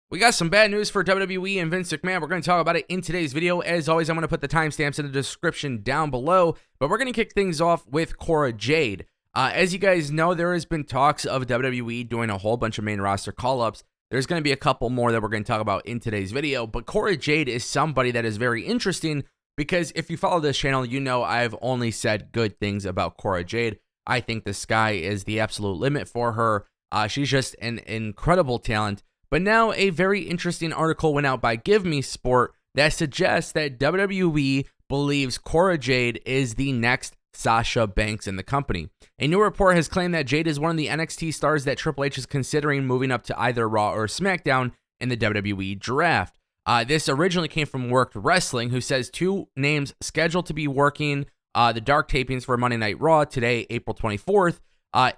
We got some bad news for WWE and Vince McMahon. We're going to talk about it in today's video. As always, I'm going to put the timestamps in the description down below, but we're going to kick things off with Cora Jade. As you guys know, there has been talks of WWE doing a whole bunch of main roster call-ups. There's going to be a couple more that we're going to talk about in today's video, but Cora Jade is somebody that is very interesting because if you follow this channel, you know I've only said good things about Cora Jade. I think the sky is the absolute limit for her. She's just an incredible talent. But now a very interesting article went out by Give Me Sport that suggests that WWE believes Cora Jade is the next Sasha Banks in the company. A new report has claimed that Jade is one of the NXT stars that Triple H is considering moving up to either Raw or SmackDown in the WWE draft. This originally came from Worked Wrestling, who says two names scheduled to be working the dark tapings for Monday Night Raw today, April 24th,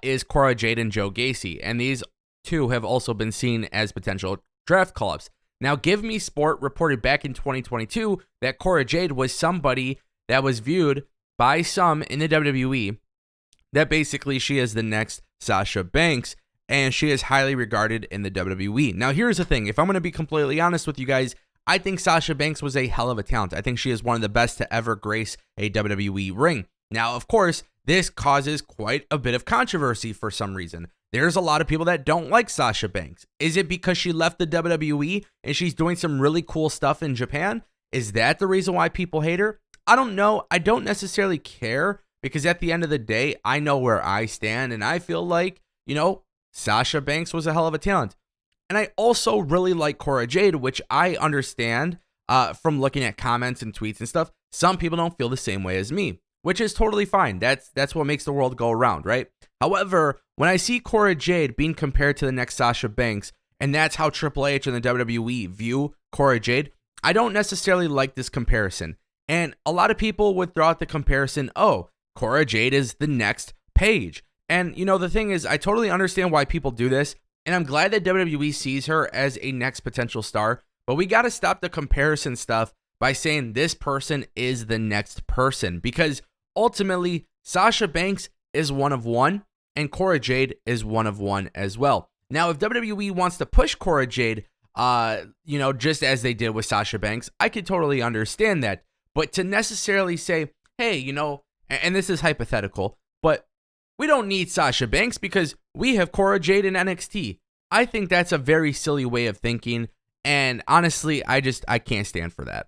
is Cora Jade and Joe Gacy. And these two have also been seen as potential draft call-ups. Now, Give Me Sport reported back in 2022 that Cora Jade was somebody that was viewed by some in the WWE that basically she is the next Sasha Banks, and she is highly regarded in the WWE. Now, here's the thing. If I'm going to be completely honest with you guys, I think Sasha Banks was a hell of a talent. I think she is one of the best to ever grace a WWE ring. Now, of course, this causes quite a bit of controversy for some reason. There's a lot of people that don't like Sasha Banks. Is it because she left the WWE and she's doing some really cool stuff in Japan? Is that the reason why people hate her? I don't know. I don't necessarily care because at the end of the day, I know where I stand and I feel like, Sasha Banks was a hell of a talent. And I also really like Cora Jade, which I understand from looking at comments and tweets and stuff. Some people don't feel the same way as me, which is totally fine. That's what makes the world go around, right? However, when I see Cora Jade being compared to the next Sasha Banks, and that's how Triple H and the WWE view Cora Jade, I don't necessarily like this comparison. And a lot of people would throw out the comparison, oh, Cora Jade is the next Paige. And, the thing is, I totally understand why people do this, and I'm glad that WWE sees her as a next potential star, but we got to stop the comparison stuff by saying this person is the next person, because ultimately, Sasha Banks is one of one, and Cora Jade is one of one as well. Now, if WWE wants to push Cora Jade, just as they did with Sasha Banks, I could totally understand that. But to necessarily say, hey, and this is hypothetical, but we don't need Sasha Banks because we have Cora Jade in NXT. I think that's a very silly way of thinking, and honestly, I can't stand for that.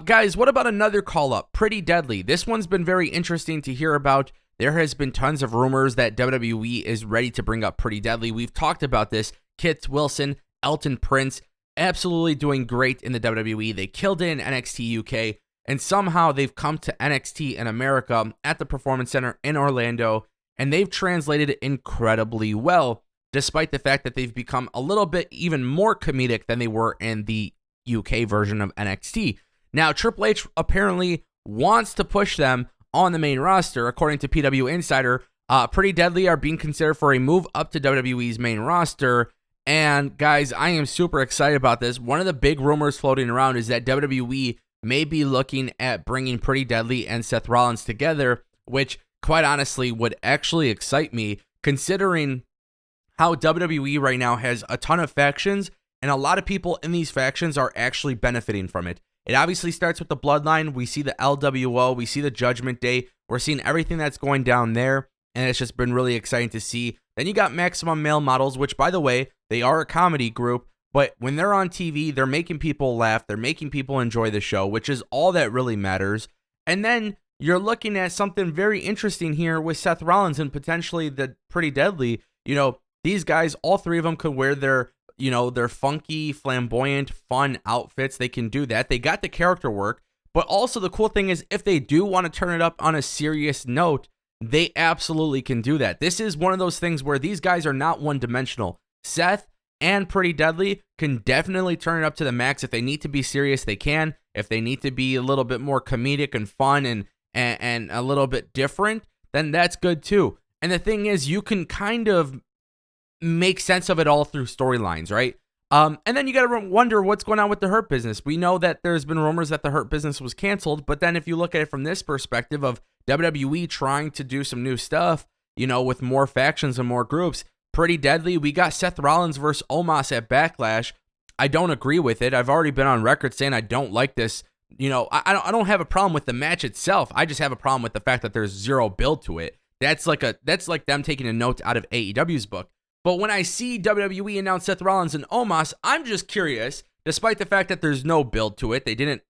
Guys, what about another call-up? Pretty Deadly. This one's been very interesting to hear about. There has been tons of rumors that WWE is ready to bring up Pretty Deadly. We've talked about this. Kit Wilson, Elton Prince, absolutely doing great in the WWE. They killed it in NXT UK, and somehow they've come to NXT in America at the Performance Center in Orlando, and they've translated it incredibly well, despite the fact that they've become a little bit even more comedic than they were in the UK version of NXT. Now, Triple H apparently wants to push them on the main roster. According to PW Insider, Pretty Deadly are being considered for a move up to WWE's main roster. And guys, I am super excited about this. One of the big rumors floating around is that WWE may be looking at bringing Pretty Deadly and Seth Rollins together, which quite honestly would actually excite me, considering how WWE right now has a ton of factions, and a lot of people in these factions are actually benefiting from it. It obviously starts with the Bloodline. We see the LWO. We see the Judgment Day. We're seeing everything that's going down there, and it's just been really exciting to see. Then you got Maximum Male Models, which, by the way, they are a comedy group, but when they're on TV, they're making people laugh. They're making people enjoy the show, which is all that really matters. And then you're looking at something very interesting here with Seth Rollins and potentially the Pretty Deadly. These guys, all three of them could wear their funky, flamboyant, fun outfits. They can do that. They got the character work. But also the cool thing is if they do want to turn it up on a serious note, they absolutely can do that. This is one of those things where these guys are not one-dimensional. Seth and Pretty Deadly can definitely turn it up to the max. If they need to be serious, they can. If they need to be a little bit more comedic and fun and a little bit different, then that's good too. And the thing is, you can kind of make sense of it all through storylines, right? And then you got to wonder what's going on with the Hurt Business. We know that there's been rumors that the Hurt Business was canceled, but then if you look at it from this perspective of WWE trying to do some new stuff, with more factions and more groups, Pretty Deadly, we got Seth Rollins versus Omos at Backlash. I don't agree with it. I've already been on record saying I don't like this. I don't have a problem with the match itself. I just have a problem with the fact that there's zero build to it. That's like them taking a note out of AEW's book. But when I see WWE announce Seth Rollins and Omos, I'm just curious, despite the fact that there's no build to it. They didn't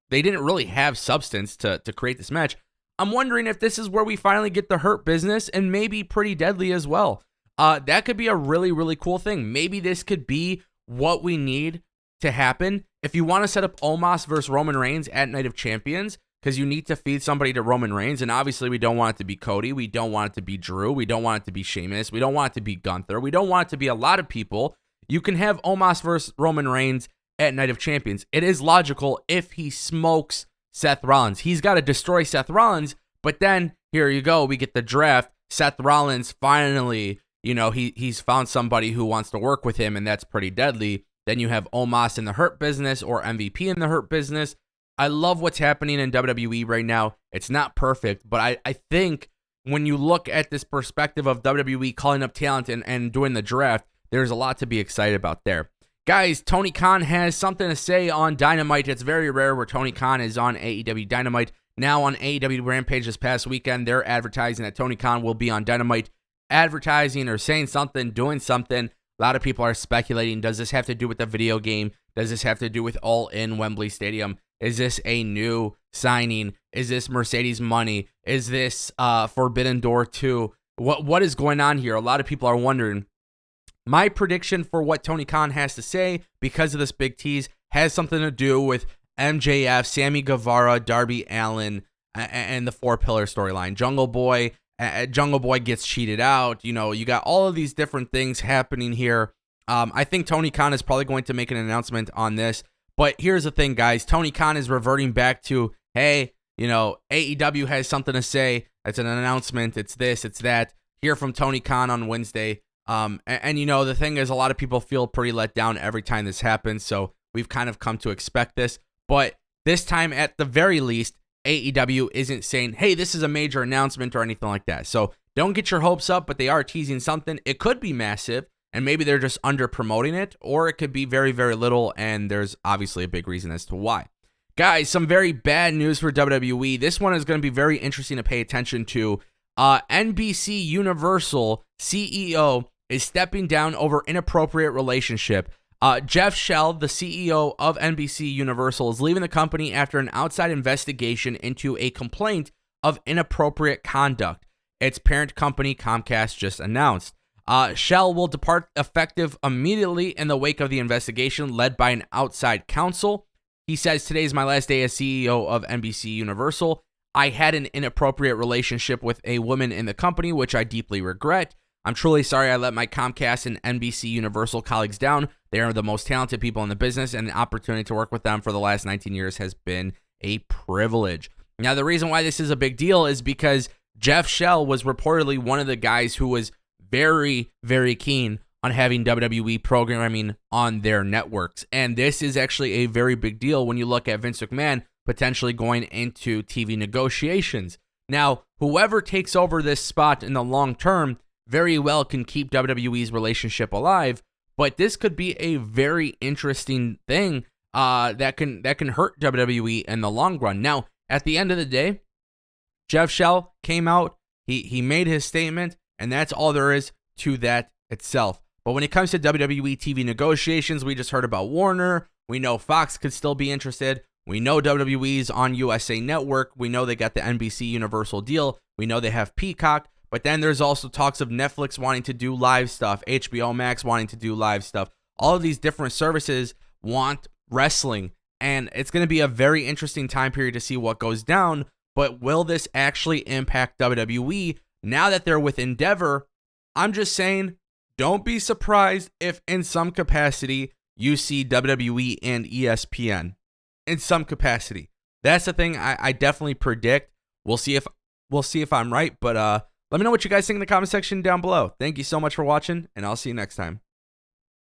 really have substance to create this match. I'm wondering if this is where we finally get the Hurt Business and maybe Pretty Deadly as well. That could be a really, really cool thing. Maybe this could be what we need to happen. If you want to set up Omos versus Roman Reigns at Night of Champions, because you need to feed somebody to Roman Reigns, and obviously we don't want it to be Cody, we don't want it to be Drew, we don't want it to be Sheamus, we don't want it to be Gunther, we don't want it to be a lot of people. You can have Omos versus Roman Reigns at Night of Champions. It is logical if he smokes Seth Rollins. He's got to destroy Seth Rollins, but then here you go, we get the draft. Seth Rollins finally, he's found somebody who wants to work with him, and that's Pretty Deadly. Then you have Omos in the Hurt Business or MVP in the Hurt Business. I love what's happening in WWE right now. It's not perfect, but I think when you look at this perspective of WWE calling up talent and doing the draft, there's a lot to be excited about there. Guys, Tony Khan has something to say on Dynamite. It's very rare where Tony Khan is on AEW Dynamite. Now on AEW Rampage this past weekend, they're advertising that Tony Khan will be on Dynamite, advertising or saying something, doing something. A lot of people are speculating, does this have to do with the video game? Does this have to do with All In Wembley Stadium? Is this a new signing? Is this Mercedes money? Is this Forbidden Door 2? What is going on here? A lot of people are wondering. My prediction for what Tony Khan has to say because of this big tease has something to do with MJF, Sammy Guevara, Darby Allin, and the 4-pillar storyline. Jungle Boy gets cheated out. You got all of these different things happening here. I think Tony Khan is probably going to make an announcement on this. But here's the thing, guys. Tony Khan is reverting back to, hey, AEW has something to say. It's an announcement. It's this, it's that. Hear from Tony Khan on Wednesday. And the thing is, a lot of people feel pretty let down every time this happens. So we've kind of come to expect this. But this time, at the very least, AEW isn't saying, hey, this is a major announcement or anything like that. So don't get your hopes up, but they are teasing something. It could be massive, and maybe they're just under promoting it, or it could be very, very little, and there's obviously a big reason as to why. Guys, some very bad news for WWE. This one is going to be very interesting to pay attention to. NBC Universal CEO is stepping down over inappropriate relationship. Jeff Shell, the CEO of NBC Universal, is leaving the company after an outside investigation into a complaint of inappropriate conduct. Its parent company, Comcast, just announced. Shell will depart effective immediately in the wake of the investigation led by an outside counsel. He says, today's my last day as CEO of NBC Universal. I had an inappropriate relationship with a woman in the company, which I deeply regret. I'm truly sorry I let my Comcast and NBC Universal colleagues down. They are the most talented people in the business, and the opportunity to work with them for the last 19 years has been a privilege. Now, the reason why this is a big deal is because Jeff Shell was reportedly one of the guys who was very, very keen on having WWE programming on their networks. And this is actually a very big deal when you look at Vince McMahon potentially going into TV negotiations. Now, whoever takes over this spot in the long term very well can keep WWE's relationship alive, but this could be a very interesting thing that can hurt WWE in the long run. Now, at the end of the day, Jeff Shell came out, he made his statement, and that's all there is to that itself. But when it comes to WWE TV negotiations, we just heard about Warner. We know Fox could still be interested. We know WWE's on USA Network. We know they got the NBC Universal deal. We know they have Peacock. But then there's also talks of Netflix wanting to do live stuff, HBO Max wanting to do live stuff. All of these different services want wrestling, and it's going to be a very interesting time period to see what goes down. But will this actually impact WWE now that they're with Endeavor? I'm just saying, don't be surprised if in some capacity you see WWE and ESPN in some capacity. That's the thing I definitely predict. We'll see if I'm right, but let me know what you guys think in the comment section down below. Thank you so much for watching, and I'll see you next time.